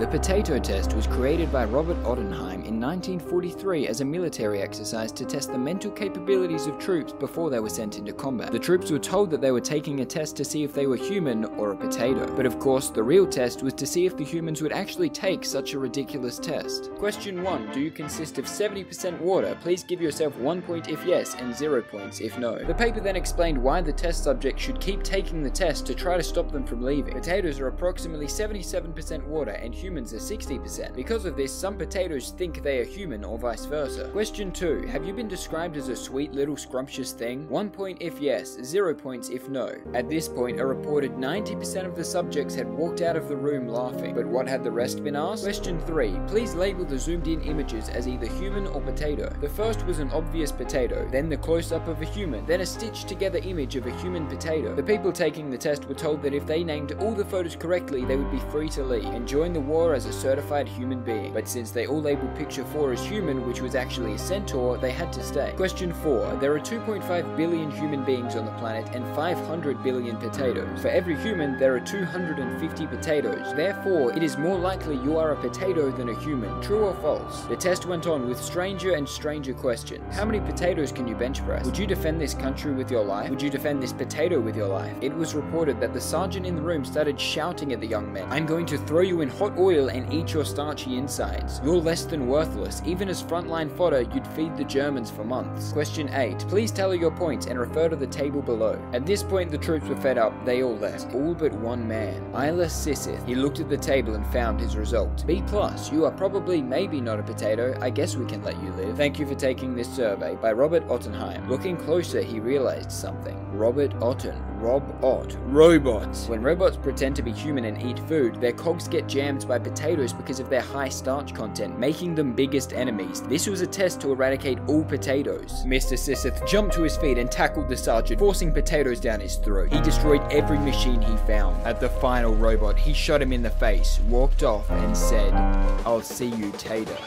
The potato test was created by Robert Oppenheim in 1943 as a military exercise to test the mental capabilities of troops before they were sent into combat. The troops were told that they were taking a test to see if they were human or a potato. But of course, the real test was to see if the humans would actually take such a ridiculous test. Question 1. Do you consist of 70% water? Please give yourself 1 point if yes and 0 points if no. The paper then explained why the test subject should keep taking the test to try to stop them from leaving. Potatoes are approximately 77% water and humans are 60%. Because of this, some potatoes think they are human or vice versa. Question 2. Have you been described as a sweet little scrumptious thing? 1 point if yes, 0 points if no. At this point, a reported 90% of the subjects had walked out of the room laughing. But what had the rest been asked? Question 3. Please label the zoomed in images as either human or potato. The first was an obvious potato, then the close-up of a human, then a stitched together image of a human potato. The people taking the test were told that if they named all the photos correctly, they would be free to leave and join the war as a certified human being. But since they all labeled picture 4 as human, which was actually a centaur, they had to stay. Question 4. There are 2.5 billion human beings on the planet and 500 billion potatoes. For every human, there are 250 potatoes. Therefore, it is more likely you are a potato than a human. True or false? The test went on with stranger and stranger questions. How many potatoes can you bench press? Would you defend this country with your life? Would you defend this potato with your life? It was reported that the sergeant in the room started shouting at the young men, "I'm going to throw you in hot oil and eat your starchy insides. You're less than worthless. Even as frontline fodder, you'd feed the Germans for months." Question 8. Please tally your points and refer to the table below. At this point, the troops were fed up. They all left. All but one man. Isla Sissith. He looked at the table and found his result. B+. You are probably maybe not a potato. I guess we can let you live. Thank you for taking this survey. By Robert Oppenheim. Looking closer, he realized something. Robert Otten. Robots. When robots pretend to be human and eat food, their cogs get jammed by potatoes because of their high starch content, making them biggest enemies. This was a test to eradicate all potatoes. Mr. Sisseth jumped to his feet and tackled the sergeant, forcing potatoes down his throat. He destroyed every machine he found. At the final robot, he shot him in the face, walked off, and said, "I'll see you, Tater."